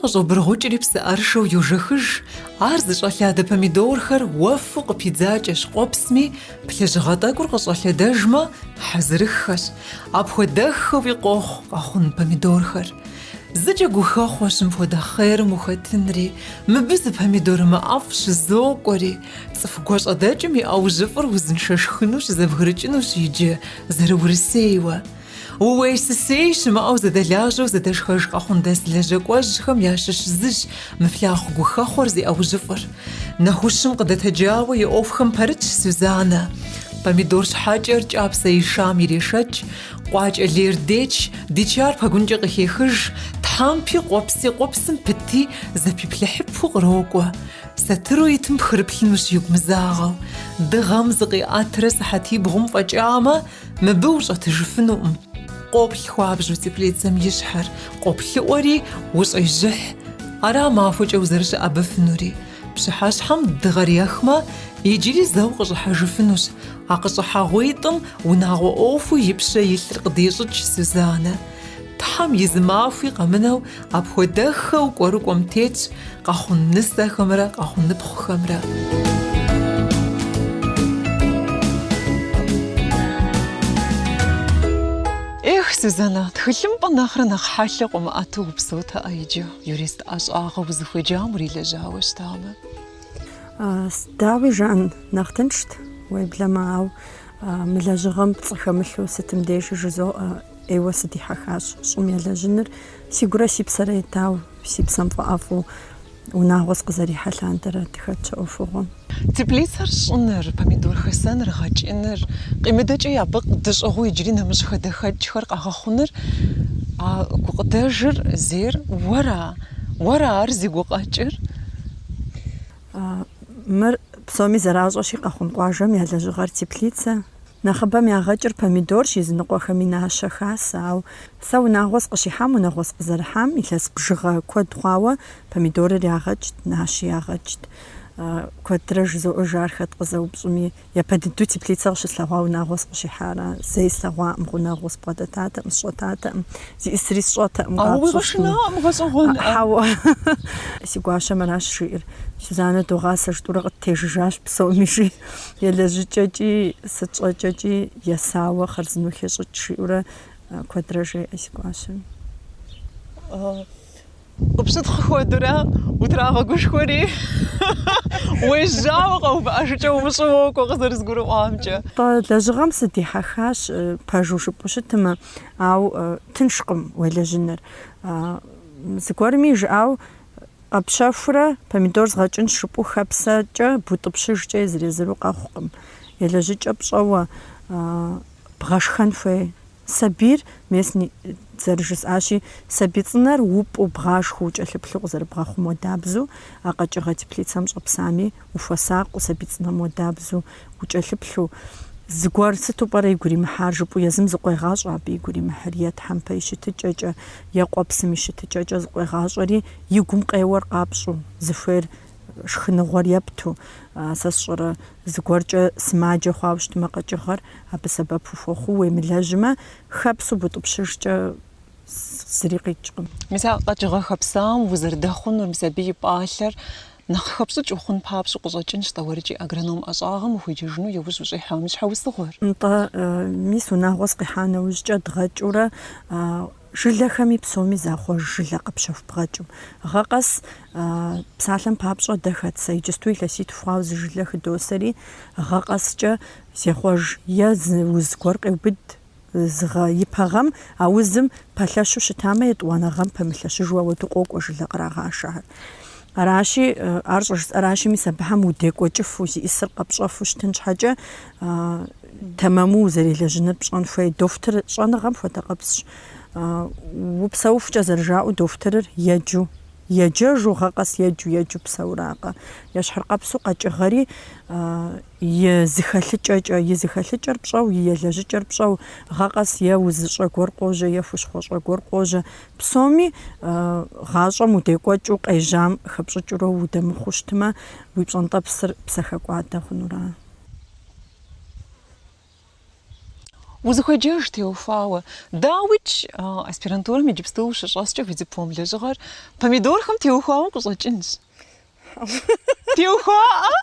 къыщӀобыргъукӀри псыӀэрышэу йожэхыж, ар зыщӀэлъадэ помидорхэр уэфу къыпидзакӀэщ къуэпсми, плъыжьыгъэ тӀэкӀур къыщӀэлъэдэжмэ, хьэзырыххэщ, апхуэдэххэуи къохъу къэхъун помидорхэр. Зыкӏэ гухэхъуэщ мыпхуэдэ хъерым ухэтынри, мыбы зы помидор мыӀэфӀ щызокӀуэри, цӀыху гуащӀэдэкӀым и ӀэужьыфӀыр узыншэшхыну щызэбгрыкӀынущ иджы, зэрыурысейуэ. Ууейсысей щымыӀэу зэдэлажьэу зэдэшхэж къэхъундэс лэжьэкӀуэжьхэм ящыщ зыщ мыфлъахъу гухэхъуэр зи ӀэужьыфӀыр. Нэхущым къыдэтэджауэ и Ӏуэхухэм пэрытщ Сюзанэ. Помидор щхьэкӀэр кӀапсэ ишам ирешэкӀ, къуакӀэ лейр деч, дичар пэгункӀэ къыхехыж, тхьэмпи къуэпсым пыти зэпиплъыхьыпу кърокӀуэ. Сатыру итым пхырыплъынущ игу мызагъэу. Дыгъэм зыкъиӀэтрэ сыхьэтибгъум фӀэкӀамэ, мыбы ущӀэтыжыфынукъым. Къоплъ хуабжьу теплицэм ищхьэр, къоплъыӀуэри ущӀежьыхь. Ара махуэкӀэ узэрыщыӀэбыфынури. Пщыхьэщхьэм дыгъэр ехмэ, иджыри зэу къыщӀыхьэжыфынущ. А къыщӀыхьэгъуитӀым унагъуэ Ӏуэхуу и пщэ илъыр къыдещӀыкӀ Сюзанэ. Тхьэм и зы махуи къэмынэу апхуэдэххэу кӀуэру кӀуэм тетщ къэхъун нысэхэмрэ къэхъуныпхъухэмрэ. Эх, Сюзанэ, тхылъымпӀэ нэхърэ нэхъ хьэлъэ къыумыӀэту упсэутэӀэ иджы. Юрист ӀэщӀагъэ узыхуеджам урилэжьауэ щытамэ. Дауи жаӀэн нэхъ тыншт, уеблэмэ, ау мы лэжьыгъэм пцӀы хэмылъу сытым дежи жызоӀэ, Ӏейуэ сыдихьэхащ щӀым елэжьыныр. Си гурэ си псэрэ етауэ, си псэм фӀыӀэфӀу унагъуэ скъызэрихьэлъандэрэ тыхэтщ Ӏуэхугъуэм. Теплицэр щӀыныр, помидор хэсэныр, гъэкӀыныр, къимыдэкӀи абы дыщӀыгъуу иджыри нэмыщӀ хадэхэкӀхэр къагъэхъуныр, а гукъыдэжыр зейр уэра ар зи гукъэкӀыр? Мыр псоми зэращӀэщи къэхъун къуажэм я лэжьыгъэр теплицэ. Нэхъыбэм ягъэкӀыр помидорщ, языныкъуэхэми нащэ хасэ, ауэ сэ унагъуэ скъыщихьам, унагъуэ скъызэрыхьам илъэс бжыгъэ куэд хъуауэ помидорыр ягъэкӀт, нащи ягъэкӀт. Куэдрэ жызоӀэж ар хэт къызэупщӀми, япэ дыдэу теплицэ къыщыслъэгъуа унагъуэ скъыщихьарэ. Зэи слъэгъуаӀым, гъунэгъуу спӀуэдэтатэкъым, сщӀэтатэкъым, зи Ӏысри сщӀэтэкъым. Уи къэшынакъым гъэщӀэгъуэн. Хьэуэ. Си гуащэм аращ жиӀэр. Сюзанэ догъасэж тӀурэ къыттежыжащ псоми жи. ЕлэжьыкӀэкӀи, сыт щӀэкӀэкӀи есауэ хъарзынэу хещӀыкӀ жиӀэурэ куэдрэ жеӀэ си гуащэм. Къыпщытхъу хуэдурэ утрагъэгушхуэри уежьауэ къэувыӀэжыкӀэ умыщӀэуэ къызэрызгурыӀуамкӀэ. Лэжьыгъэм сыдихьэхащ, пэжу жыпӀэу щытымэ, ауэ тыншкъым уелэжьыныр. Зыгуэрми жыӀэу къэпщэхурэ помидор згъэкӀын шыпӀу хэпсэкӀэ бутӀыпщыжкӀэ езыр-езыру къэхъукъым. ЕлэжьыкӀэ пщӀэуэ бгъэшхэн хуей. Сабийр месни зэрыжысӀащи, сабий цӀынэр упӀу бгъашхыу укӀэлъыплъу къызэрыбгъэхъу модабзу, а къэкӀыгъэ теплицэм щӀэпсами ухуэсакъыу сабий цӀынэм модабзу укӀэлъыплъу. Зыгуэр сыту пӀэрэ игу иримыхьар жыпӀу, езым зыкъуегъащӀэ абы игу иримыхьыр, е тхьэмпэ и щытыкӀэкӀэ, е къуэпсым и щытыкӀэкӀэ зыкъуегъащӀэри, и гум къеуэр къапщӀу, зыхуейр шхыныгъуэр епту. Сэ сщӀэрэ зыгуэркӀэ сымаджэ хъуауэ щытымэ къэкӀыгъэр, абы сэбэп ухуэхъуу уемылэжьмэ, хэпсу бутӀыпщыжкӀэ зыри къикӀкъым. Мис а къэкӀыгъэ хэпсам узэрыдэхъунур, мис абы и пӀалъэр нэхъ хэпщӀыкӀ ухъун папщӀу къыщӀэкӀынщ тӀэуэрыкӀи агроном ӀэщӀагъэм ухуеджэжыну иужь ущӀихьам и щхьэусыгъуэр. Мис унагъуэ скъихьа нэужькӀэ дгъэкӀыурэ жылэхэми псоми захъуэж жылэ къэпщэху бгъэкӀыу. Гъэ къэс псалъэм папщӀэ дэхэт, сэ иджысту илъэситху хъуауэ зы жылэ хыдосэри, гъэ къэскӀэ зехъуэж е уз гуэр къеубыд ипэ гъэм, а узым пэлъэщу щытамэ, етӀуанэ гъэм пэмылъэщыжу ауэду къокӀуэ жылэ кърагъашэ. Аращи, ар щӀыжысӀэращи, мис абыхэм удекӀуэкӀыфу, зи Ӏысыр къэпщӀэфу щытын щхьэкӀэ, тэмэму узэрелэжьыныр пщӀэн хуей. Дохутыр щӀэныгъэм хуэдэ къэпсщ. УпсэуфкӀэ зэрыжаӀэу дохутырыр еджэжу, гъэ къэс еджу псэуракъэ. Ещхьыркъэпсу къэкӀыгъэри и зыхэлъыкӀэр пщӀэу, и елэжьыкӀэр пщӀэу, гъэ къэс е узыщӀэ гуэр къожьэ, е хущхъуэщӀэ гуэр къожьэ. Псоми гъащӀэм удекӀуэкӀыу къежьам хэпщӀыкӀыурэ удэмыхъуу щытымэ, уи пщӀэнтӀэпсыр псэхэкӀуадэ хъунура. узыхуэджэж теухуауэ. Дауичӏ аспирантурэм иджыпсту ущыщӏэскӏэ уи диплом лэжьыгъэр помидорхэм теухуауэ къыщӏэкӏынщ. Теухуаӏэ?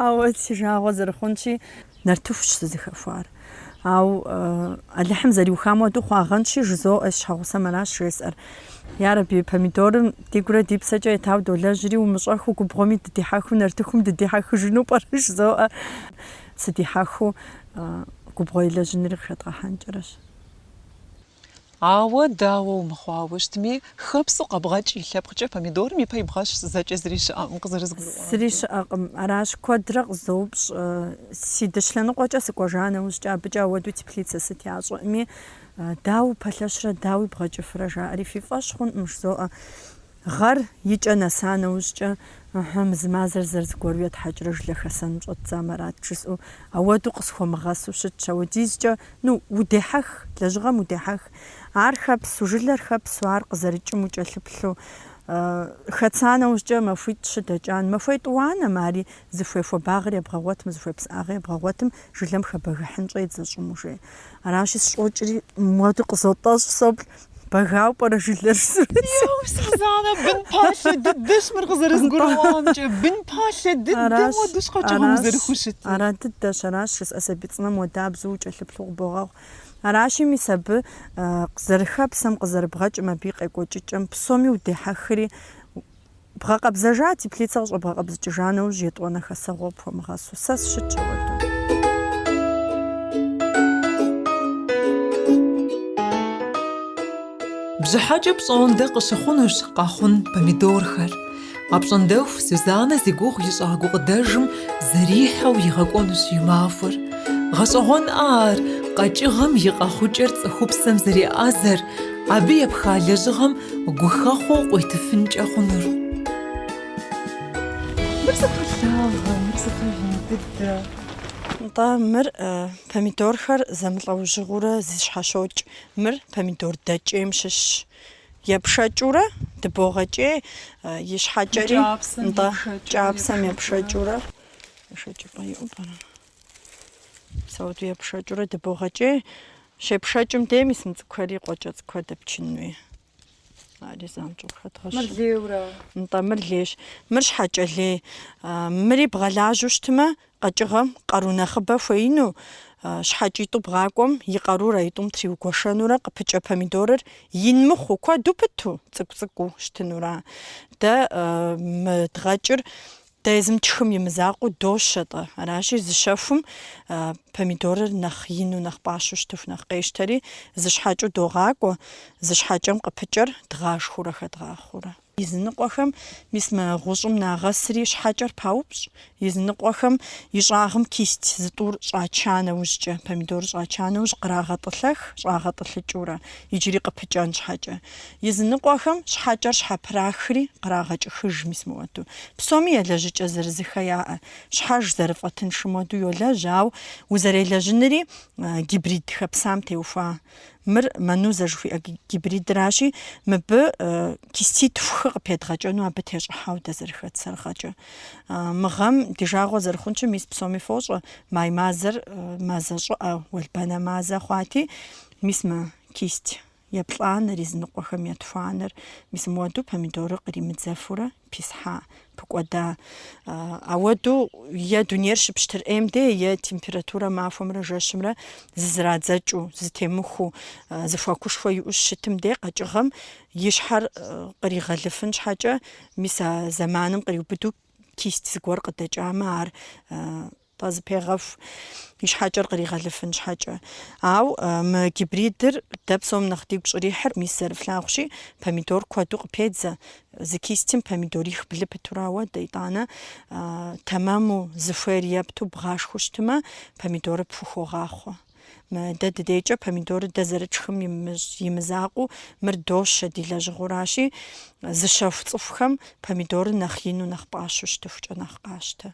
Ауэ си жагъуэ зэрыхъунщи нартыхущ сызыхэхуар. Ау Алыхьым зэриухам хуэдэу хъуагъэнщи жызоӏэ щхьэгъусэм аращ жесӏэр. Ярэби помидорым дигурэ ди псэкӏэ етауэ долэжьри умыщӏэху губгъуэми дыдихьэху нартыхум дыдихьэхыжыну пӏэрэ жызоӏэ. Сыдихьэху губгъуэ илэжьынри къыхэдгъэхьэнкӏэрэщ. Ауэ дауэ умыхъуауэ щытми, хэпсу къэбгъэкӏ и лъэпкъкӏэ помидорым ипэ ибгъэщ зэкӏэ зыри щыӏэкъым къызэрызгурыӏуам. Зыри щыӏэкъым. Аращ куэдрэ къызоупщӏ. Си дыщ лъэныкъуэкӏэ сыкӏуэжа нэужькӏэ абыкӏэ ауэдэу теплицэ сыт ящӏэӏыми, дауи пэлъэщрэ дауи бгъэкӏыфрэ жаӏэри фи фӏэщ хъунӏым жызоӏэ. Гъэр икӏэ нэса нэужькӏэ зы мазэр зэрызыгуэру етхьэкӏрэ жылэ хэсэным щӏэддзам арат жысӏэу ауэдэу къысхуэмыгъэсу щытщ. Ауэдизкӏэ удехьэх, лэжьыгъэм удехьэх. Ар хэпсу, жылэр хэпсу, ар къызэрыкӏым укӏэлъыплъу. Хэтса нэужькӏэ махуитӏ щыдэкӏан. Махуей тӏуанэм ари зыхуей хуабагъыр ебгъэгъуэтым, зыхуей псыӏагъыр ебгъэгъуэтым жылэм хэбэгыхьын щӏейт зэщӏым ужей. Аращи сщӏокӏри муэду къызотӏэщӏ соплъ. Бэгау пӏэрэ жылэр Сузанэ, бын палъэ дыдэщ мыр къызэрызгурыӏуамкӏэ. Бын палъэ дыдэ уэду щхьэкӏэ узэрыхъуу щытыр. Ара дыдэщ, аращ жысӏэ сабий цӏынэм уэдабзэу укӏэлъыплъу къыбогъэгъу. Аращи мис абы зэрыхэпсэм къызэрыбгъэкӏым абы и къекӏуэкӏыкӏэм псоми удехьэхри бгъэкъэбзэжа, теплицэ къыщӏэбгъэкъэбзыкӏыжа нэужь етӏуанэ хэсэгъуэ пхуэмыгъэсу. Сэ сщытщ ауэдэу. Бжьыхьэкӏэ пщӏондэ къыщыхъунущ къэхъун помидорхэр. Апщӏондэху Сюзанэ зи гугъу ищӏа гукъыдэжым зэрихьэу игъэкӏуэнущ и махуэр. Гъэщӏэгъуэн ар къэкӏыгъэм и къэхъукӏэр цӏыхупсэм зэреӏэзэр, абы епха лэжьыгъэм гухэхъуэу къуитыфынкӏэ хъунур. Мыр зэхуэлъагъэ, мыр зэхуэлъын дыдэ. НтӀэ, мыр помидорхэр зэмылӀэужьыгъуурэ зищхьэщокӀ. Мыр помидор дэкӀейм щыщ. Епшэкӏыурэ дыбогъэкӏей, и щхьэкӏэри НтӀэ кӏапсэм епшэкӏыурэ епшэкӏыпӏэ иӏэу пӏэрэ? Псэуду епшэкӏыурэ дыбогъэкӏей. Щепшэкӏым де мис мы цӏыкӏухэри къуэкӏэ цӏыкӏухэр дэпчын хуей. Ари занщӏэу хэдгъэщ. Мыр лейуэрэ? НтӀэ, мыр лейщ. Мыр щхьэкӏэ лей. Мыри бгъэлажьэу щытмэ, къэкӏыгъэм къару нэхъыбэ хуеину, щхьэкӏитӏу бгъакӏуэм и къарурэ итӏум триугуэшэнурэ къыпыкӏэ помидорыр ин мыхъуу, куэду пыту, цӏыкӏу-цӏыкӏуу щытынура. Дэ мы дгъэкӏыр дэ езым тшхым и мызакъуэу дощэ-тӏэ. Аращи зы щэхум помидорыр нэхъ ину, нэхъ пӏащэу щытыху, нэхъ къещтэри зы щхьэкӏэу догъакӏуэ. Зы щхьэкӏэм къыпыкӏэр дгъашхуурэ хэдгъахъуурэ. Языныкъуэхэм мис мы гъущӏым нагъэсри щхьэкӏэр паупщӏ. Языныкъуэхэм и щӏагъым кисть зытӏур щӏача нэужькӏэ, помидор щӏача нэужь кърагъэтӏылъэх, щӏагъэтӏылъыкӏыурэ, иджыри къыпыкӏэн щхьэкӏэ. Языныкъуэхэм щхьэкӏэр щхьэпрахри кърагъэкӏыхыж мис мыӏуэду. Псоми елэжьыкӏэ зырызыхэ яӏэ. Щхьэж зэрыфӏэтыншым хуэдэу йолэжь, ауэ узэрелэжьынри гибрид хэпсам теухуа. Мыр мэну зэжыхуиӏэ гибридыращи, мыбы киститхухы къыпедгъэкӏэну абы тещӏыхьэу дэ зэрыхэтсэргъэкӏэ. Мы гъэм ди жагъуэ зэрыхъунщи, мис псоми фощӏэ, май мазэр мазэ щӏыӏэ, уэлбанэ мазэ хъуати, мис мы кисть еплӏанэр, языныкъуэхэм етхуанэр, мис мыуэду помидорыр къримыдзэфурэ писхьа, пыкӏуэда. Ауэду е дунейр щыпщтыр ӏейм де, е температурэ махуэмрэ жэщымрэ зызэрадзэкӏыу, зытемыхуу, зыхуэкушхуэ иӏэу щытым де къэкӏыгъэм и щхьэр къригъэлыфын щхьэкӏэ, мис а зэманым къриубыду кисть зыгуэр къыдэкӏамэ, ар зыпегъэху и щхьэкӏэр къригъэлыфын щхьэкӏэ. Ауэ мы гибридыр дэ псом нэхъ дигу щӏрихьыр, мис зэрыфлъагъущи, помидор куэду къыпедзэ. Зы кистим помидорих блы пытурэ ауэдэ, итӏанэ тэмэму зыхуейр епту бгъашхуэу щытымэ, помидорыр пхухогъахъуэ. Дэ дыдейкӏэ помидорыр дэ зэрытшхым имызакъыу мыр дощэ ди лэжьыгъуэращи, зы щэху цӏыхухэм помидорыр нэхъ ину, нэхъ пӏащэу щытыхукӏэ нэхъ къащтэ.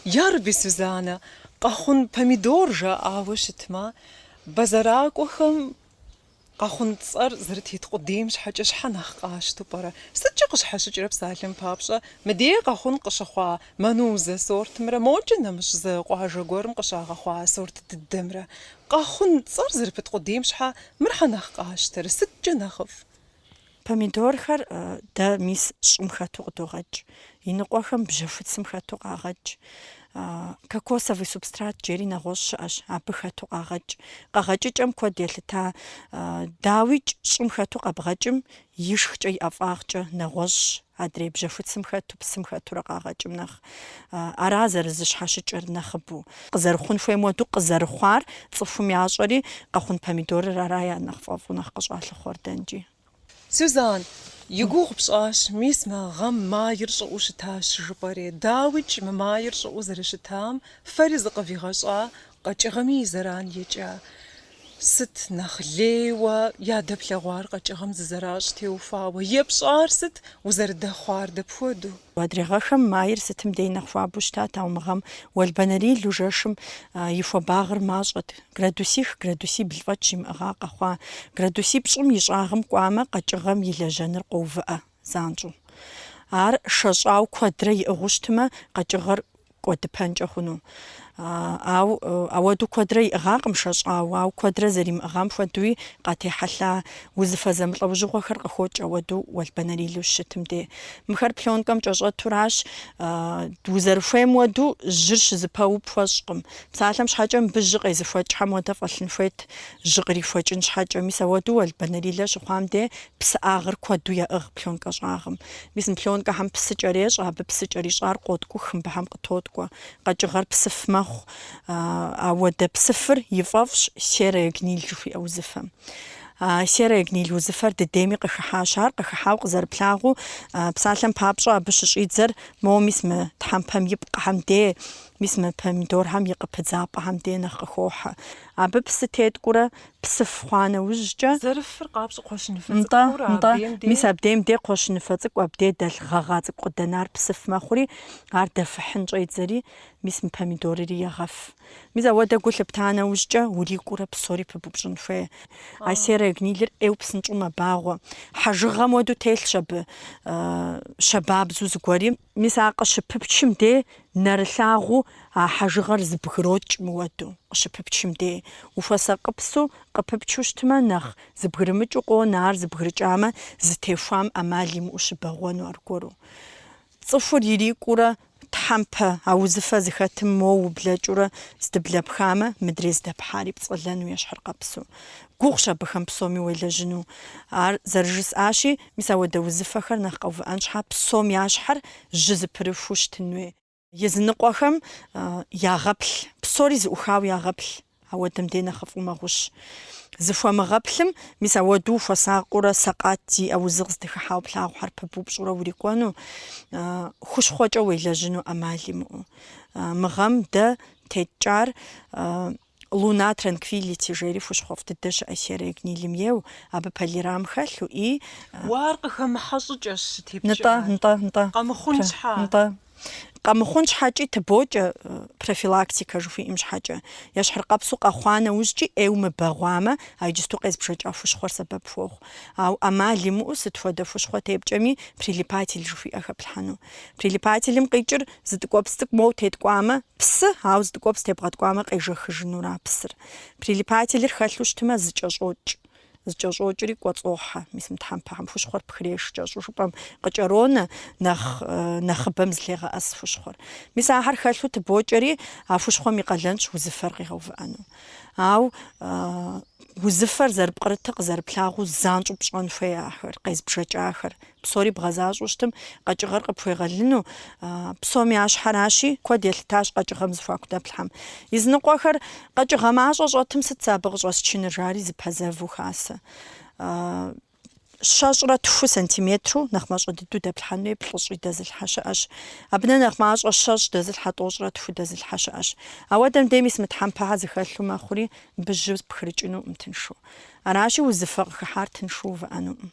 Ярэби Сюзанэ, къэхъун помидор жаӏауэ щытмэ, бэзэракӏуэхэм قاخون تصار زرت يتقديم شحاجة شحنخ قاش تبرا ستجي قش جرب سالم بابشا مدي قاخون قشخوا منوزة صورت مرا موجنا مش ز قاجة قرم قشاغ خوا صورت الدمرة قاخون تصار زرت قديم شحا مرحنخ قاش تر ستجي نخف помидорхэр да мис шӏум хэту къыдогъэкӏ, иныкъуэхэм бжьэхуцым хэту къагъэкӏ, кокосовый субстрат джери нэгъуэщӏ щыӏэщ, абы хэту къагъэкӏ. Къэгъэкӏыкӏэм куэд елъыта дауичӏ щӏым хэту къэбгъэкӏым ишхкӏэ и ӏэфӏагъкӏэ нэгъуэщӏ адрей бжьэхуцым хэту псым хэтурэ къагъэкӏым нэхъ. Ара зэрызыщхьэщыкӏэр нэхъыбэу. Къызэрыхъун хуейм хуэдэу къызэрыхъуар цӏыхум ящӏэри къэхъун помидорыр ара я нэхъ фӏэфӏу нэхъ къыщӏалъыхъуэр дэнэкӏи. Сюзан, يقوغ بشاش ميسما غم ما يرشق وشتاش جبري داوج ما يرشق وزرشتام فرزق في غشا قچغمي زران يجا ست نخلي و يا دبل غوار قچغم زراج تيوفا ويبشار ست وزرد خوار دبودو وادريغاخم ماير ستم دينا خوابو شتات او مغم والبنري لوجاشم يفو باغر ماشط градусих градуси блвачим агака хва градуси пшым ишагым квама قچغم يلجنر قوفا занчу ар шашау квадре игуштма قچغыр квадпанча хуну ауаду квадре игакым шашау ау квадре зарим агам фадуи qatехала узфа замлъэужьыгъуэхэр къыхокӏ ауаду уэлбанэри лущытымде мыхэр плёнкэм кӏэщӏэтуращ узэрыхуейм уэду жьыр щызыпэупхуэщӏкъым псалъэм щхьэкӏэ мыбы жьы къезыхуэкӏхьэм уэдэ фӏэлъын хуейт жьы кърихуэкӏын щхьэкӏэ мис ауэду уэлбанэрилэ щыхъуам де псыӏагъыр куэду яӏыгъ плёнкэ щӏагъым мис мы плёнкэхьэм псыкӏэр ещӏэ абы псыкӏэр ищӏар къоткӏу хымбыхьэм къытоткӏуэ къэкӏыгъэр псыф мэхъу ауэдэ псыфыр и фӏэфӏщ серое гниль жыхуиӏэ узыфэм серое гниль узыфэр дыдейми къыхыхьащ ар къыхыхьау къызэрыплъагъуу псалъэм папщӏэ абы щыщӏидзэр моуэ мис мы тхьэмпэм ипкъхьэм де мис мы помидорхьэм и къыпыдзапӏэхьэм де нэхъ къыхохьэ абы псы теткӏуурэ псыф хъуа нэужькӏэ زرفر قابش قوشنفة نطا ميس абдейм де къуэщыныфэ цӏыкӏу абдей дэлъ гъэгъа цӏыкӏу къыдэнар псыф мэхъури ар дэфыхьын щӏедзэри мис мы помидорри егъэф мис ауэдэ гу лъыпта нэужькӏэ урикӏуурэ псори пыбупщӏын хуей а серое гнилыр ӏейуэ псынщӏэу мэбагъуэ хьэжыгъэм уэду телъщ абы щабабзу зыгуэри мис ар къыщыпыпчым де нэрылъагъуу а хьэжыгъэр зыбгырокӏ мыуэду къыщыпыпчым де уфэсакъыпсу къыпыпчу щытмэ нэхъ зыбгырымыкӏыу къоны ар зыбгырыкӏамэ зытехуам ӏэмал имыӏэу щыбэгъуэну аргуэру цӏыхур ирикӏуурэ тхьэмпэ а узыфэ зыхэтым моуэ ублэкӏыурэ здыблэпхамэ мыдрей здэпхьари пцӏэлэну ещхьыркъэпсу гугъущ абыхэм псоми уелэжьыну ар зэрыжысӏащи мис ауэдэ узыфэхэр нэхъ къэувыӏэн щхьа псом ящхьэр жьы зыпырыфу щытын хуей езыныкъуэхэм ягъэплъ псори зыӏухауэ ягъэплъ ауэдэм де нэхъыфӏу мэгъущ зыхуэмыгъэплъым мис ауэду хуэсакъыурэ сакъат зиӏэ узыгъ здыхыхьауэ плъагъухьэр пыбупщӏурэ урикӏуэну хущхъуэкӏэ уелэжьыну ӏэмал имыӏэу мы гъэм дэ теткӏар луна транквилити жери хущхъуэфӏ дыдэ щыӏэ серое гнилым еу абы полирам хэлъу и وار къыхэмыхьэщӏыкӏэщ нтӏэ къэмыхъун щхьа къэмыхъун щхьэкӏи тыбокӏэ профилактикэ жыхуиӏэм щхьэкӏэ ещхьыркъэпсу къэхъуа нэужькӏи ӏейуэ мыбэгъуамэ а иджысту къезбжэкӏа хущхъуэр сэбэп хуохъу ауэ ӏэмал имыӏэу сыт хуэдэ хущхъуэ тепкӏэми прилипатель жыхуиӏэ хэплъхьэну прилипателым къикӏыр зытӏыкӏуэпс цӏыкӏу моуэ теткӏуамэ псы ауэ зытӏыкӏуэпс тебгъэткӏуамэ къежэхыжынура псыр прилипателыр хэлъу щытмэ зыкӏэщӏокӏ зыкӏэщӏокӏри кӏуэцӏохьэ мис мы тхьэмпэхьэм хущхъуэр пхреж кӏэщӏу жыпӏэм къыкӏэронэ нэхъыбэм злегъэӏэс хущхъуэр мис ахэр хэлъу тыбокӏэри а хущхъуэм и къалэнщ узыфэр къигъэувыӏэну ауэ узыфэр зэрыпкърытыр къызэрыплъагъуу занщӏэу пщӏэн хуей ахэр къезбжэкӏахэр псори бгъэзащӏэу щытым къэкӏыгъэр къыпхуегъэлыну псом ящхьэращи куэд елъытащ къэкӏыгъэм зыхуакӏудэплъхьэм языныкъуэхэр къэкӏыгъэ мащӏэ щӏэтым сыт сэ абы къыщӏэсчыныр жари зыпэзэву хасэ щэщӏрэ тху сантиметру нэхъ мащӏэ дыдэу дэплъхьэн хуей плӏыщӏи дэзылъхьэ щыӏэщ абынэ нэхъ мащӏэ щэщӏ дэзылъхьэ тӏощӏрэ тху дэзылъхьэ щыӏэщ ауэдэм де мис мы тхьэмпэхьэр зыхэлъу мэхъури мыбы жьы пхырыкӏынуӏым тыншу аращи узыфэ къыхыхьар тыншу увыӏэнуӏым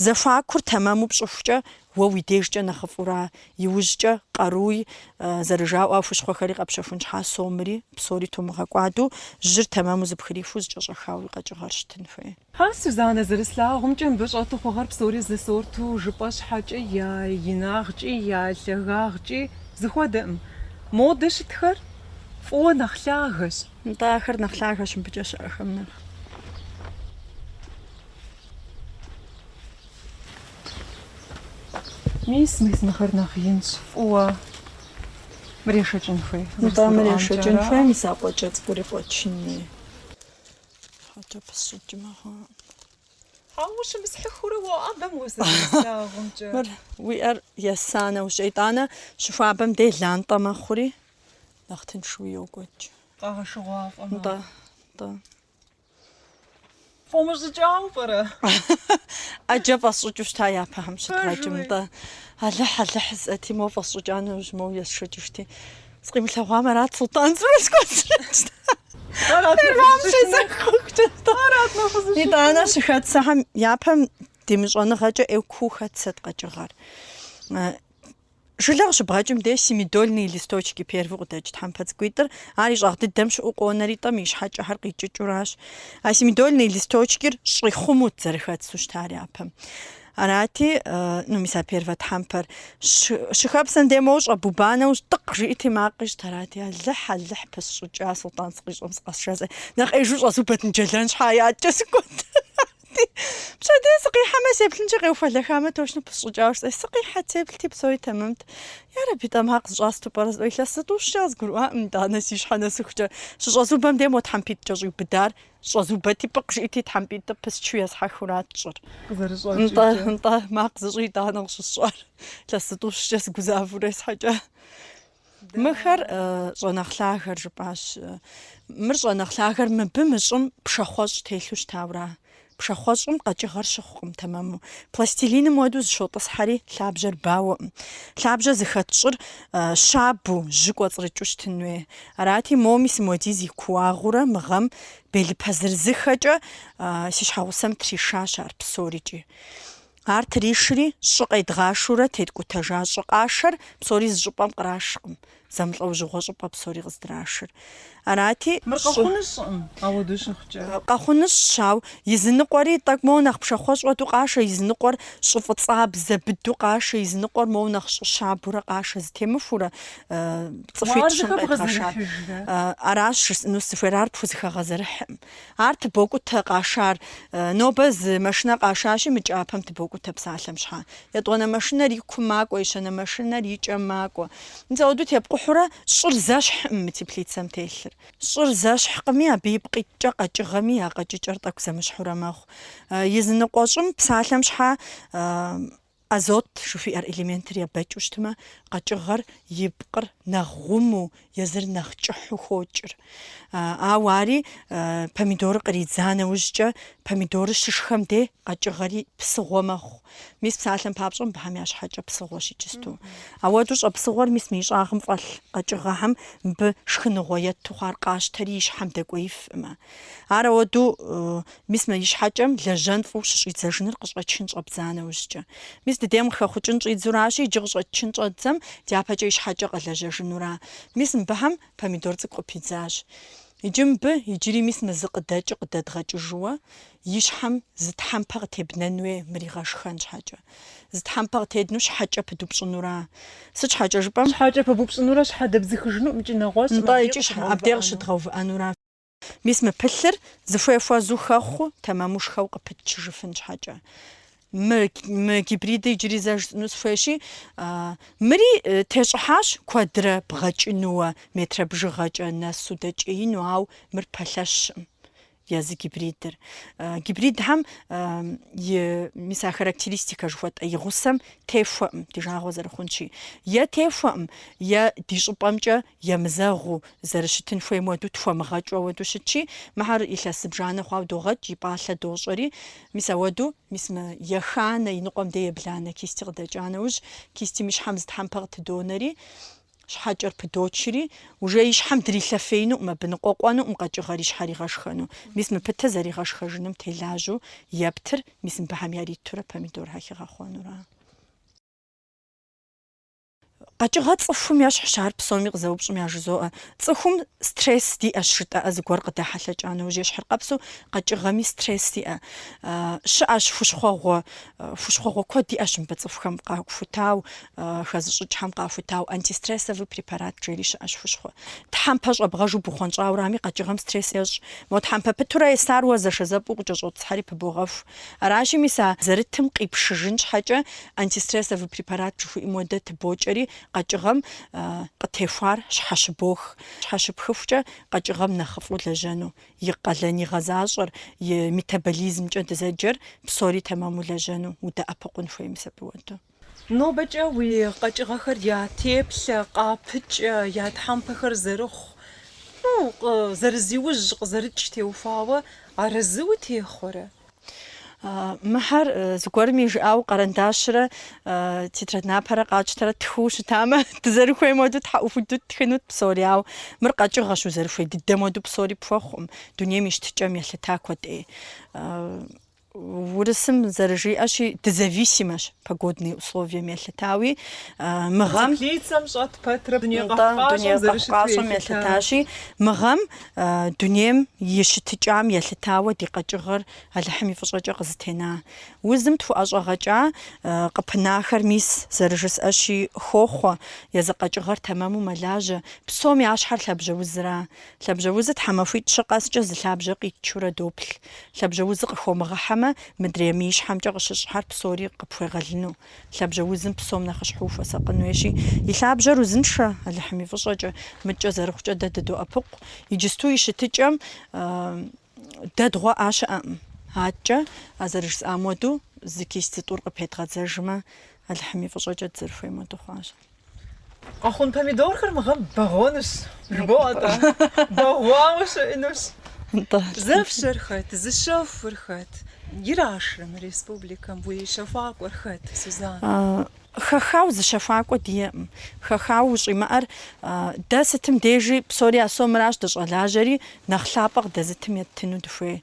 зэфакур тэмэму пщӏыхукӏэ уэ уи дежкӏэ нэхъыфӏура, иужькӏэ къаруй зэрыжаӏэу хущхъуэхэри къэпщэхун щхьа сомри, псори тумыгъэкӏуадэу жьыр тэмэму зыпхырихыу зыкӏэщӏэхауи къэкӏыгъэр щытын хуей. Сюзанна зэрыслъагъумкӏэ мыбы щӏэтыхъуэгъэр псори зы сорту жыпӏэ щхьэкӏэ я инагъкӏи, я лъагагъкӏи зыхуэдэӏым. Модэ щытхэр фӏыуэ нэхъ лъагэщ. НтӀэ ахэр нэхъ лъагэщ мыбыкӏэ щыӏэхэм нэхъ. Мис мыхэр нэхъ инщ, фӏыуэ мырешэкӏын хуей. НтӀэ мырешэкӏын хуей, мис а къуэкӏэ цӏыкӏури къуэчынни. Хьэкӏэ пысщӏыкӏмэ хъуа. Ущымысхьыхыурэ уӏэбэм уэзырыслъагъумкӏэ. Мыр уи ӏэр есанэу щӏейтӏанэ щыхуабэм де лантӏэ мэхъури нэхъ тыншууи йокӏуэкӏ. Къагъэшыгъуафӏэмэ. НтӀэ. Фӏумыщӏыкӏауэ пӏэрэ? Ӏэджэ фӏэсщӏыкӏыу щыта япэхьэм щыдгъэкӏым. НтӀэ. Алыхь зыӏэти моуэ фӏэсщӏыкӏа нэужь моуэ есшэкӏыжти. Скъимылъэгъуам арат Султӏан зырэскӏуэцӏрыкӏ. ИтӀанэ щыхэт сэхьэм япэм демыщӏэныгъэкӏэ ӏейку хэт сэт къэкӏыгъэр. Жылэ къыщыбгъэкӏым де семидольные листочки первый къыдэкӏ тхьэмпэ цӏыкӏуитӏыр. Ар и щӏагъ дыдэм щыӏэу къонэри тӏэм и щхьэкӏэхэр къикӏыкӏыуращ. А семидольные листочкир щӏихъумут зэрыхэту щытар япэм. Арати, мис а первэ тхьэмпэр щыхэпсэм де моуэ щӏэбубанэу тӏыкъ жиӏэти макъи щыт. Арати алыхь пысщӏыкӏа Султӏан цӏыкъищӏэм сыкъэсшэзэ. Нэхъ ӏеижу щӏэзубэт джэлэн щхьа ятӏкӏэ сыкӏуэт. Пщэдей сыкъихьэмэ сеплъынкӏэ къеуфэлэхамэ тощӏыну пысщӏыкӏауэ щӏэ. Сыкъихьэт сеплъти псори тэмэмт. Ярэби тӏэмакъ зыщӏасту пӏэрэ зыӏуэ илъэс сыту ща згурыӏуаӏым итӏанэ си щхьэ нэсыхукӏэ. Щыщӏэзубэм де мо тхьэмпитӏкӏэ щӏиубыдар. Щӏэзубэти пӏыкъ жиӏэти тхьэмпитӏыр пысчу есхьэхыурат щӏыр. НтӀэ макъ зыщӏи итӏанэ къыщысщӏар. Илъэс сыту щкӏэ сыгузавэурэ есхьэкӏэ. Мыхэр щӏэнэхъ лъагэр жыпӏащ. Мыр щӏэнэхъ лъагэр мыбы мыщӏым пшахъуэщӏ телъу щытаура. Пшахъуэщӏым къэкӏыгъэр щыхъукъым тэмэму. Пластилиным уэду зыщотӏысхьэри лъабжьэр бауэӏым. Лъабжьэ зыхэт щӏыр щабу жьы кӏуэцӏрыкӏыу щытын хуей. Арати моуэ мис мыуэдиз и куууагъыурэ мы гъэм белыпэ зырызыхэкӏэ си щхьэгъусэм тришащ ар псорикӏи. Ар тришри щӏы къедгъашэурэ теткӏутэжа щӏы къашэр псори зы щӏыпӏэм кърашкъым. Зэмылӏэужьыгъуэ щӏыпӏэ псори къыздрашыр. Арати Мыркъэхъунущӏым, ауэду щыхъукӏэ. Къэхъунущ, ауэ языныкъуэри тӏэкӏу моуэ нэхъ пшахъуэщӏ хуэдэу къашэ, языныкъуэр щӏы фӏыцӏабзэ быду къашэ, языныкъуэр моуэ нэхъ щӏы щабэурэ къашэ, зытемыхуурэ цӏыхуитӏ щӏым къедгъэшар. Аращ жысӏэну сыхуейр, ар пхузыхэгъэзэрыхьым. Ар тыбокӏутэ къашар. Нобэ зы машинэ къашащи, мы кӏапэм тыбокӏутэ псалъэм щхьа. Етӏуанэ машинэр ику макӏуэ, ещанэ машинэр икӏэ макӏуэ. Мис ауэду тепкъухьурэ щӏыр зэщхьӏым мы теплицэм телъыр. Щӏыр зэщхькъыми, абы и пкъитӏкӏэ къэкӏыгъэми я къэкӏыкӏэр тӏэкӏу зэмыщхьурэ мэхъу. Языныкъуэ щӏым псалъэм щхьа азот жыхуиӏэр элементыр ебэкӏыу щытмэ, къэкӏыгъэр и пкъыр нэхъ гъуму, езыр нэхъ кӏыхьу хуокӏыр. Ауэ ари помидорыр къридза нэужькӏэ, помидорыр щышхэм де къэкӏыгъэри псыгъуэ мэхъу. Мис псалъэм папщӏэ мыбыхьэм я щхьэкӏэ псыгъуэщ иджысту. Ауэду щӏэ псыгъуэр мис мы ищӏагъым фӏэлъ къэкӏыгъэхьэм мыбы шхыныгъуэ ету хъуар къащтэри и щхьэм дэкӏуеифӏымэ. Ар ауэду мис мы и щхьэкӏэм лэжьэн фӏыуэ щыщӏидзэжыныр къыщӏэчын щӏэбдза нэужькӏэ. Мис дыдейм къыхэхъукӏын щӏидзуращи, иджы къыщӏэчын щӏэдзэм дяпэкӏэ и щхьэкӏэ къэлэжьэжынура. Мис мыбыхьэм помидор цӏыкӏу къыпидзащ. Иджы мыбы иджыри мис мы зы къыдэкӏыр къыдэдгъэкӏыжууэ и щхьэм зы тхьэмпэ къытебнэн хуей мыригъэшхэн щхьэкӏэ. Зы тхьэмпэ къытедну щхьэкӏэ пыдупщӏынура. Сыт щхьэкӏэ жыпӏэм? Щхьэкӏэ пыбупщӏынурэ щхьэ дэбзыхыжыну ӏукӏи нэгъуэщӏ. НтӀэ, икӏи абдеж щыдгъэувыӏэнура. Мис мы пылъыр зыхуей-хуэзу хэхъуу тэмэмушхэу къыпытчыжыфын щхьэкӏэ. Мы гибридыр иджыри зэжыну сыхуейщи, мыри тещӏыхьащ куэдрэ бгъэкӏынууэ, метрэ бжыгъэкӏэ нэсу дэкӏеину, ауэ мыр пэлъэщым. Езы гибридыр. Гибридхэм мис а характеристикэ жыхуэтӏэ и гъусэм техуэӏым, ди жагъуэ зэрыхъунщи. Е техуэӏым, е ди щӏыпӏэмкӏэ емызэгъуу зэрыщытын хуейм хуэдэу тхуэмыгъэкӏыу ауэду щытщи, мыхьэр илъэс зыбжанэ хъуауэ догъэкӏ, и пӏалъэ дощӏэри, мис ауэду мис мы еханэ и ныкъуэм де ебланэ кисти къыдэкӏа нэужь, кистим и щхьэм зы тхьэмпэ къытыдонэри, шхьакӏэр пыдочри уже ишхьэм дрилъэфейну мыбы ныкъокъуэну къэкӏыгъэр ишхьэр игъэшхэну. Мис мы пытэ зэригъэшхэжыным телажьэу ептыр мис мыбыхьэм яритурэ помидорхэр хигъэхъуэнура. Къэкӏыгъэ цӏыхум ещхьщ ар псоми къызэупщӏым яжызоӏэ. Цӏыхум стресс диӏэщ жытӏэӏэ зыгуэр къыдахьэлъэкӏа нэужь ещхьыр къэпсу къэкӏыгъэми стресс диӏэ. Щыӏэщ хущхъуэгъуэ куэд диӏэщ мыбы цӏыхухэм къахутау, хэзыщӏыкӏхэм къахутау антистрессовый препарат жери щыӏэщ хущхъуэ. Тхьэмпэ щӏэбгъэжу бухъуэнщӏаурами къэкӏыгъэм стресс ещӏ. Мо тхьэмпэ пытурэ есар уэ зэшэзэпӏу къыкӏэщӏотӏысхьэри пыбогъэху. Аращи мис а зэрытым къипшыжын щхьэкӏэ антистрессовый препарат жыхуиӏэм хуэдэ тыбокӏэри къэкӏыгъэм къытехуар щхьэщыбох. Щхьэщыпхыхукӏэ къэкӏыгъэм нэхъыфӏу лэжьэну. И къалэн-игъэзащӏэр, и метаболизмкӏэ дызэджэр псори тэмэму лэжьэну, удэӏэпыкъун хуейм сабы уэду. Нобэкӏэ уи къэкӏыгъэхэр я теплъэ, къапыкӏэ, я тхьэмпэхэр зэрыхъу, зэрызиужь къызэрыкӏ теухуауэ арэзы утехъуэрэ? Мыхьэр зыгуэрым и жыӏауэ къэрэндащрэ тетрадь напэрэ къатщтэрэ тхыу щытамэ, дызэрыхуейм хуэдэу тхьэӏухуду тхынут псори, ауэ мыр къэкӏыгъэщ узэрыхуей, дыдэм хуэдэу псори пхуэхъуӏым, дунейм и щытыкӏэм елъыта куэдӏей. Урысым зэрыжиӏэщи дызависимэщ погодные условием елъытауи, мыгъэм Теплицэм щӏэт пэтрэ дуней къэфкъащӏэм елъытащи, мыгъэм дунейм и щытыкӏам елъытауэ ди къэкӏыгъэр Алыхьым и фӏыщӏэкӏэ къызытена. Узым тхуӏэщӏэгъэкӏа къыпынахэр мис зэрыжысӏэщи хохъуэ, езы къэкӏыгъэр тэмэму мэлажьэ. Псом я щхьэр лъабжьэузра. Лъабжьэузыр тхьэмахуитӏ щыкъэскӏэ зы лъабжьэ къитчурэ доплъ. Лъабжьэузыр къыхуомыгъэхьэмэ, мыдрей ищхьэмкӏэ къыщыщхьэр псори къыпхуегъэлыну. Лъабжьэузым псом нэхъыщхьэу хуэсакъын хуейщи, и лъабжьэр узыншэ Алыхьым и фӏыщӏэкӏэ, мыкӏэ зэрыхъукӏэ дэ дыдоӏэпыкъу. Иджысту и щытыкӏэм дэ дгъуэӏа щыӏэкъым. Аткӏэ а зэрыжысӏам хуэдэу зы кис цӏытӏур къыпедгъэдзэжмэ, Алыхьым и фӏыщӏэкӏэ дызэрыхуейм хуэдэу хъуащ. Къэхъун помидорхэр мыгъэм бэгъуэнущ, жыбоӏэ-тӏэ, бэгъуауэ щыӏэнущ. Зэфщэр хэт, зы щэхур хэт? Ирашрэ мы республикэм уи щэхуакӏуэр хэт, Сюзан? Хэхау зы щэхуакӏуэ диӏэкъым. Хэхау ущӏимыӏэр дэ сытым дежи псори а сомращ дыщӏэлажьэри, нэхъ лъапӏэ къыдэзытым еттыну дыхуей.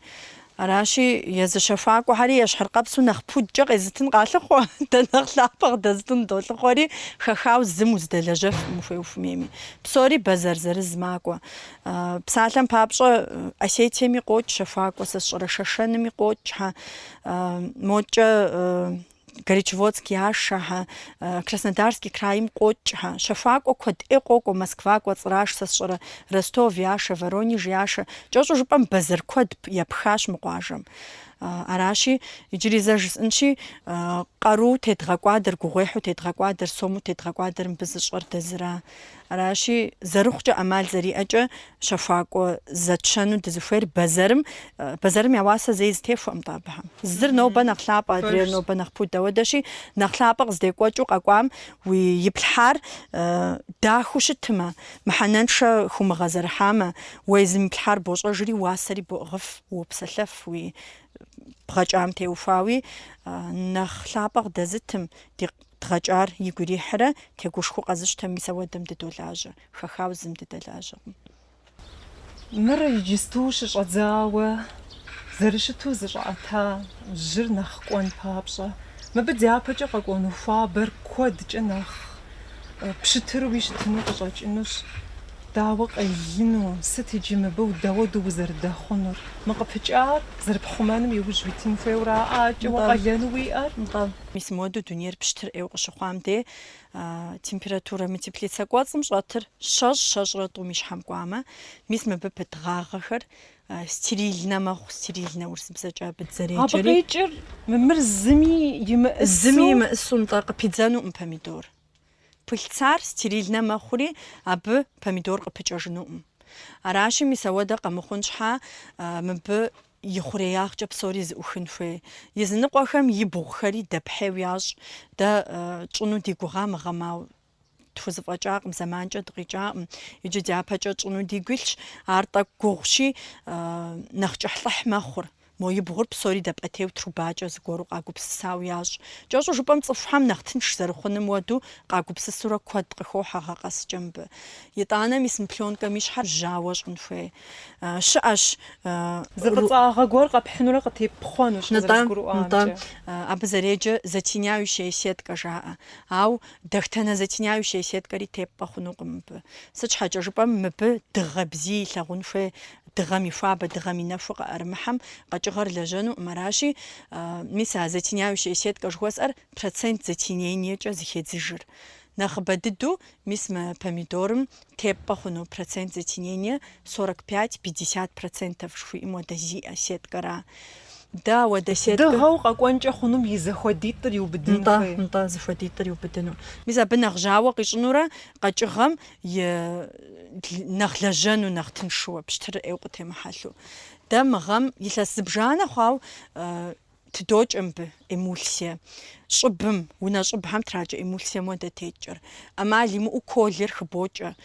Аращи езы щэхуакӏуэхьэри ещхьыр къэпсу нэхъ пудкӏэ къезытын къалъыхъуэ, дэ нэхъ лъапӏэ къыдэзытын долъыхъуэри, хэхау зым уздэляжьэф ухуей ухуейми. Псори бэзэр зырыз макӏуэ. Псалъэм папщӏэ Осетиеми къокӏ щэхуакӏуэ, сэ сщӏэрэ Шэшэными къокӏ, мокӏэ Горячеводск яшэ, Краснодарский крайм къокӏ, щэхуакӏуэ куэдӏей къокӏуэ, Москва кӏуэцӏращ, сэ сщӏэрэ Ростов яшэ, Воронеж яшэ. КӀэщӀу жыпӏэм бэзэр куэд епхащ мы къуажэм. Аращи иджыри зэ жысӏэнщи, къару тедгъэкӏуадэр, гугъуехьу тедгъэкӏуадэр, сому тедгъэкӏуадэр мыбы зыщӏэр дэзыра. Аращи зэрыхъукӏэ ӏэмал зэриӏэкӏэ щэхуакӏуэ зэтщэну дызыхуейр бэзэрым я уасэ зэи зытехуэӏым абыхьэм. Зыр нобэ нэхъ лъапӏэ, адрейр нобэ нэхъ пуд. Ауэдэщи нэхъ лъапӏэ къыздекӏуэкӏыу къэкӏуам уи иплъхьар дахыу щытымэ, мыхьэнэншэ хумыгъэзэрыхьамэ, уей зымыплъхьар бощӏэжри уасэри боӏыгъыф, уопсэлъэф, уи бгъэкӏам теухуауи, нэхъ лъапӏэ къыдэзытым, ди дгъэкӏар игу ирихьрэ тегушхуэу къэзыщтэм, мис ауэдэм дыдолажьэ. Хэхау зым дыдэлажьэкъым. Мыр иджысту щыщӏэдзауэ, зэрыщыту зыщӏаӏэта жьыр нэхъ кӏуэн папщӏэ, мыбы дяпэкӏэ къэкӏуэну хуабэр куэдкӏэ нэхъ пщытыру уи щытыну къыщӏэкӏынущ. Дауэ къелыну, сыт иджы мыбы дауэду узэрыдэхъунур? Мы къыпыкӏар зэрыпхъумэным иужь уитын хуейуэ ӏакӏэ уэ къэлену уиӏэр? Мис моду дунейр пщтыр ӏейуэ къыщыхъуам де, температурэ мы теплицэ кӏуэцӏым щӏэтыр щэщӏрэ тӏум и щхьэм кӏуамэ, мис мыбы пыдгъагъэхэр стерильнэ мэхъу, стерильнэ урысыбзэкӏэ абы Абы дызэреджэри. къикӏыр мыр зыми имыӏысу нтӏэ къыпидзэнуӏым помидор. Пылъцар стерильнэ мэхъури, абы помидор къыпыкӏэжынуӏым. Аращи мис ауэдэ къэмыхъун щхьа мыбы и хъуреягъкӏэ псори зыӏухын хуей. Языныкъуэхэм и бгъухэри дэпхьейуэ ящӏ. Дэ тщӏыну ди гугъа мыгъэмау тхузэфӏэкӏакъым, зэманкӏэ дыкъикӏакъым. Иджы дяпэкӏэ тщӏыну ди гуилъщ. Ар тӏэкӏу гугъущи, нэхъ кӏыхьлӏыхь мэхъур. мо ибгъур псори дэпӏэтеу трубакӏэ зыгуэру къагупсысауэ ящӏ. КӀэщӀу жыпӏэм цӏыхухьэм нэхъ тынш зэрыхъуным уэду къагупсысурэ куэд къыхохьэ гъэкъэскӏэ мыбы. ИтӀанэ мис мы пленкэм и щхьэр жьауэ щӏын хуей. Щыӏэщ Зыфӏыцӏагъэ гуэр къэпхьынурэ къытепхъуэнущ къызэрызгурыӏуамкӏэ. Абы зэреджэ затеняющая сеткэ жаӏэ. Ау дахтэнэ затеняющая сеткэри тепӏэ хъунукъым мыбы. Сыт щхьэкӏэ жыпӏэм мыбы дыгъэ бзий илъэгъун хуей, дыгъэм и хуабэ, дыгъэм и нэху къыӏэрымыхьэм къэкӏыгъэр лэжьэнуӏым. Аращи, мис а затеняющая сеткэ жыхуэсӏэр процент затенениекӏэ зыхедзыжыр. Нэхъыбэ дыду мис мы помидорым тепӏэ хъуну процент затенение 45-50% жыхуиӏэм уэдэ зиӏэ сеткэра. Да, уэдэ сеткэ. Дыгъэу къэкӏуэнкӏэ хъунум и зэхуэдитӏыр иубыдын хуей. НтӀэ, зыхуэдитӏыр иубыдыну. Мис абы нэхъ жьауэ къищӏынурэ къэкӏыгъэм нэхъ лэжьэну, нэхъ тыншууэ пщтырыр ӏейуэ къытемыхьэлъу. Дэ мы гъэм илъэс зыбжанэ хъуауэ тыдокӏ мыбы эмульсие. Щӏыбым, унэ щӏыбхьэм тракӏэ эмульсием уэдэ текӏэр. Ӏэмал имыӏэу колер хыбокӏэ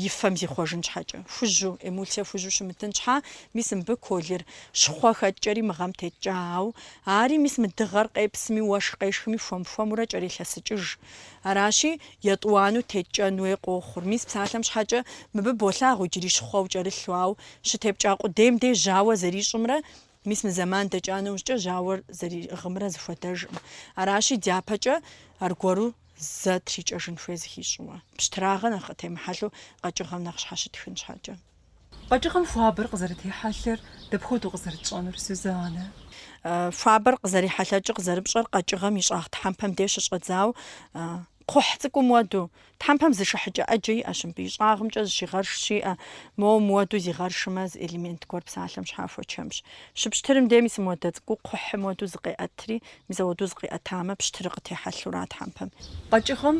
и фэм зихъуэжын щхьэкӏэ. Хужьу, эмульсие хужьу щымытын щхьа, мис мыбы колер щхъуэ хэкӏэри мы гъэм текӏэ. Ауэ ари мис мы дыгъэр къепсми, уэшх къешхми хуэм-хуэмурэ кӏэрилъэсыкӏыж. Аращи, етӏуанэу текӏэн хуей къохъур. Мис псалъэм щхьэкӏэ мыбы болъагъу иджыри щхъуэу кӏэрылъу, ауэ щытепкӏа къудейм деж жьауэ зэрищӏымрэ мис мы зэман дэкӏа нэужькӏэ жьауэр зэриӏыгъымрэ зыхуэдэжкъым. Аращи, дяпэкӏэ аргуэру зэ трикӏэжын хуей зыхищӏыуэ. Пщтырагъэ нэхъ къытемыхьэлъу къэкӏыгъэм нэхъ щхьэ щытхын щхьэкӏэ. Къэкӏыгъэм хуабэр къызэрытехьэлъэр дэпхуэдэу къызэрытщӏэнур, Сюзаннэ? Хуабэр къызэрихьэлъэкӏыр къызэрыпщӏэр къэкӏыгъэм и щӏагъ тхьэмпэм деж щыщӏэдзауэ кхъухь цӏыкӏум уэду. Тхьэмпэм зышыхьыкӏэ ӏэджэ иӏэщ мыбы, и щӏагъымкӏэ зыщигъэрш щиӏэ. Моуэ мыуэду зигъэршымэ, зы элемент гуэр псалъэм щхьа хуэчэмщ. Щыпщтырым де мис мыуэдэ цӏыкӏуу кхъухьым уэду зыкъеӏэтри, мис ауэду зыкъиӏэтамэ, пщтырыр къытехьэлъура тхьэмпэм. Къэкӏыгъэм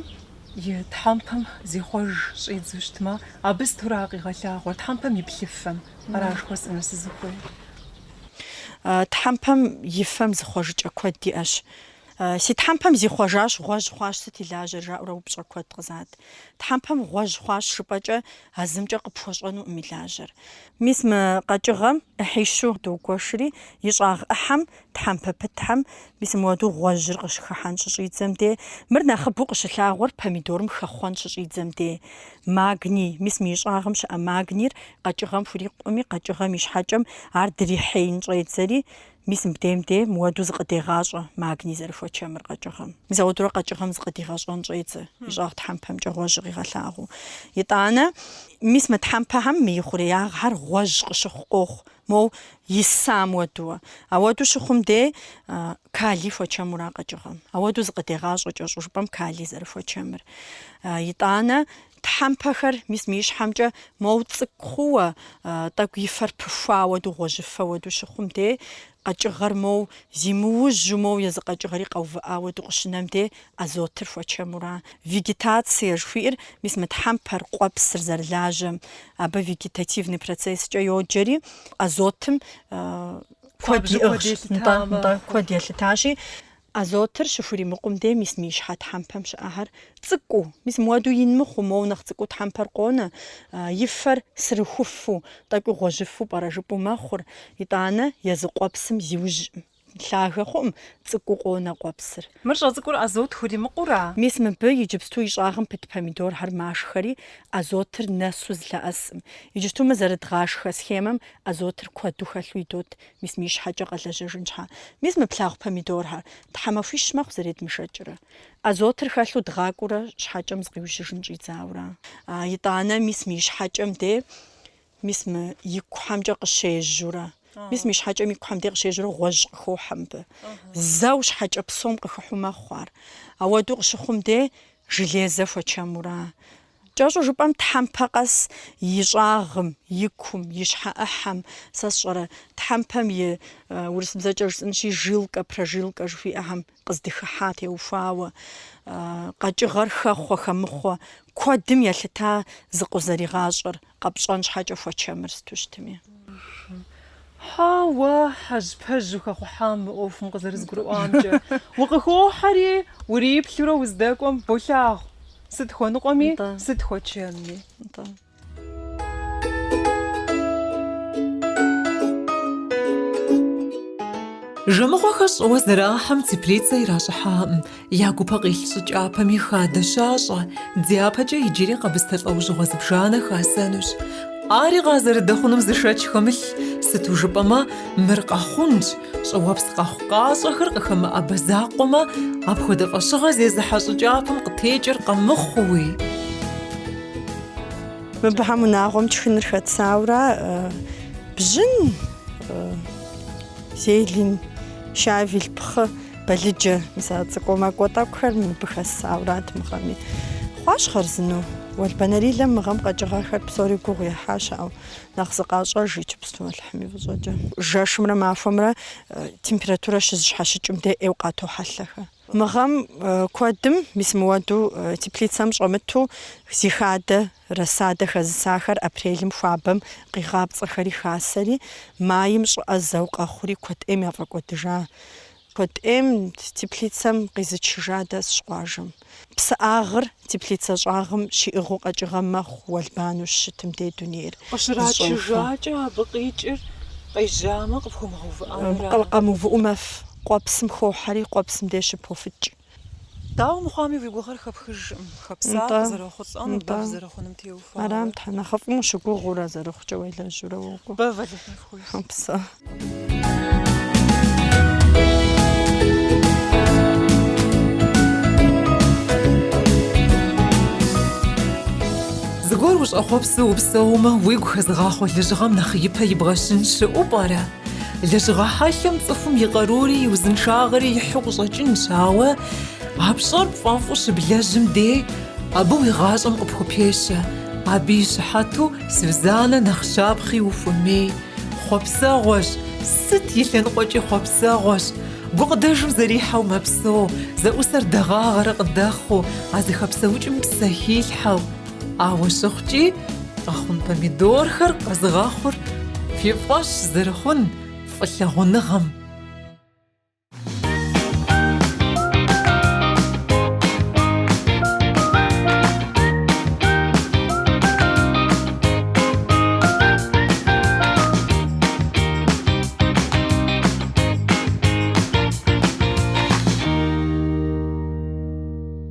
и тхьэмпэм зихъуэж щӏидзу щытмэ, абы стора къигъэлъагъуэр тхьэмпэм и плъыфэм аращ хуэсӏыну сызыхуей. Тхьэмпэм и фэм зыхъуэжыкӏэ куэд иӏэщ. Си тхьэмпэм зихъуэжащ, гъуэжь хъуащ, сыт илажьэр жаӏэурэ упщӏэ куэд къызат. Тхьэмпэм гъуэжь хъуащ жыпӏэкӏэ, азымкӏэ къыпхуэщӏэнуӏым илажьэр. Мис мы къэкӏыгъэм ӏыхьищу дыугуэшри, и щӏагъ ӏыхьэм тхьэмпэ пытхьэм мис мыуэду гъуэжьыр къыщыхыхьэн щыщӏидзэм де, мыр нэхъыбэу къыщылъагъуэр помидорым хэхъуэн щыщӏидзэм де. Магний, мис мы и щӏагъым щыӏэ магнийр къэкӏыгъэм хурикъуми, къэкӏыгъэм и щхьэкӏэм ар дрихьеин щӏедзэри, мис мыбдейм-де мыуэду зыкъыдегъащӏэ магний зэрыхуэчэмыр къэкӏыгъэм. Мис ауэдурэ къэкӏыгъэм зыкъыдигъэщӏэн щӏедзэ, и щӏагъ тхьэмпэмкӏэ гъуэжь къигъэлъагъуу. ИтӀанэ мис мы тхьэмпэхьэм и хъуреягъхэр гъуэжь къыщыхъу къохъу, моу исам уэдууэ. Ауэду щыхъум де калий хуэчэмура къэкӏыгъэм. Ауэду зыкъыдегъащӏэ кӏэщӏу жыпӏэм калий зэрыхуэчэмыр. ИтӀанэ тхьэмпэхэр мис мы ищхьэмкӏэ моу цӏыкӏу хъууэ, тӏэкӏу и фэр пыхуа уэду, гъуэжьыфэ уэду щыхъум де, къэкӏыгъэр моу зимыужьу, моу езы къэкӏыгъэри къэувыӏа уэду къыщынэм де азотыр хуэчэмура. Вегетация жыхуиӏэр мис мы тхьэмпэр, къуэпсыр зэрылажьэм, абы вегетативный процесскӏэ йоджэри, азотым куэд иӏыгъщ. Куэд елъытащи, азотыр щыхуримыкъум де мис мы ищхьэ тхьэмпэм щыӏэхэр цӏыкӏуу, мис мыуэду ин мыхъуу, моуэ нэхъ цӏыкӏуу тхьэмпэр къонэ, и фэр сырыхуфу, тӏэкӏу гъуэжьыфу пӏэрэ жыпӏэу мэхъур. ИтӀанэ езы къуэпсым зиужьӏым. Лъагэ хъуӏым, цӏыкӏуу къонэ къуэпсыр. Мыр щӏэцӏыкӏур азот хуримыкъура? Мис мыбы иджыпсту и щӏагъым пыт помидорхэр машхэри, азотыр нэсу зылъэӏэсӏым. Иджыпсту мы зэрыдгъашхэ схемэм азотыр куэду хэлъу идот, мис мы и щхьэкӏэ къэлэжьэжын щхьа. Мис мы плъагъу помидорхэр тхьэмахуищ мэхъу зэредмышэкӏрэ. Азотыр хэлъу дгъакӏуурэ щхьэкӏэм зыкъиужьыжын щӏидзауэра. ИтӀанэ мис мы и щхьэкӏэм де, мис мы и кхъухьэмкӏэ къыщежьурэ. Мис мы и щхьэкӏэм и кхъухэм де къыщежьурэ гъуэжь къыхохьэ мыбы. Зэу щхьэкӏэ псом къыхыхьу мэхъу ар. Ауэду къыщыхъум де жылезэ хуэчэмура. КӀэщӀу жыпӀэм тхьэмпэ къэс и щӀагъым, и кум, и щхьэӀыхьэм, сэ сщӀэрэ, тхьэмпэм и урысыбзэкӀэ жысӀэнщи жилкэ, прожилкэ жыхуиӀэхэм къыздыхыхьа теухуауэ, къэкӀыгъэр хэхъуэ, хэмыхъуэ, куэдым елъыта зыкъузэригъащӀэр, къэпщӀэн щхьэкӀэ хуэчэмыр сыту щытми. Уэ хьэжь-пэж ухэхъухьам мы Ӏуэхум къызэрызгурыӀуамкӀэ. Укъыхохьэри, уриплъурэ уздэкӀуэм болъагъу. Сыт хуэныкъуэми, сыт хуэчэми. Жэмыгъуэхэр щӏыуэ зэрахьэм теплицэ иращӏыхьакъым. Я гупэ къилъ щӏыкӏапэми хадэ щащӏэ, дяпэкӏэ иджыри къэбыстэ лӏэужьыгъуэ зыбжанэ хасэнущ. Ари къазэрыдэхъунум зышэч хэмылъ, сыту жыпӏэмэ, мыр къэхъунщ, щӏыуэпс къэхъу къащӏэхэр къыхэмыӏэбэ закъуэмэ, апхуэдэ фӏэщыгъэ зезыхьэ щӏыкӏапэм къытекӏыр къэмыхъууи. Мыбыхьэм унагъуэм тшхыныр хэтсауэ бжьын, зелень, шавил, пхъы, балыджэ мис а цӏыкӏумэкӏуэ тӏэкӏухэр мыбы хэсауэрат мыгъэми. Хъуащ хъарзыну. Уэлбанэрилэм мыгъэм къэкӏыгъэхэр псори гугъу ехьа щыӏэу нэхъ зыкъащӏэж иджыпсту Алхъыми фӏыщӏэкӏэ. Жэшымрэ махуэмрэ температурэ щызыщхьэщыкӏым де ӏейуэ къатохьэлъэхэ. Мыгъэм куэдым мис мыуэду теплицэм щӏэмыту зи хадэ, рассадэ хэзысахэр апрелым хуабэм къигъапцӏэхэри хасэри, майм щӏыӏэ зэу къэхъури куэдӏейм яфӏэкӏуэдыжа. Куэдӏейм теплицэм къизычыжа дэс щӏыгъуажэм. Псыӏагъыр теплицэ щӏагъым щиӏыгъыу къэкӏыгъэ мэхъу уэлбану щытым дей дунейр. Къыщрачыжакӏэ абы къикӏыр къежьамэ къыпхуэмыгъэувыӏэнура. Къэмыувыӏэу мэф. Къуэпсым хохьэри къуэпсым деж щыпофыкӏ. Дауэ мыхъуами уи гугъэр хэпхыжкъым. Хэпса къызэрыхъулӏэну, бэв зэрыхъунум теухуауэ. Арам тхьэ нэхъыфӏым ущыгугъыурэ зэрыхъукӏэ уелэжьурэ уэгу. Бэв алыхьын хуейщ. Псэ. Зыгуэр ущӏэхъуэпсу упсэумэ, уигу хэзгъахъуэ лэжьыгъэм нэхъ ипэ ибгъэщын щыӏэу пӏэрэ? Лэжьыгъэ хьэлъэм цӏыхум и къарури, и узыншагъэри ихьу къыщӏэкӏынщ, ауэ а пщӏэр пфӏэфӏу щыблэжьым дей абы уи гъащӏэм къыпхупещэ. Абы и щыхьэту Сюзаннэ нэхъ щапхъи ухуэмей. Хъуэпсэгъуэщ, сыт и лъэныкъуэкӏи хъуэпсэгъуэщ. Гукъыдэжым зэрихьэу мэпсэу, зэӏусэр дэгъагъэрэ къыдэхъуу, а зыхэпсэукӏым псэ хилъхьэу. Ауэ щыхъукӏи, къэхъун помидорхэр къэзыгъэхъур фи фӏэщ зэрыхъун фӏылъагъуныгъэм.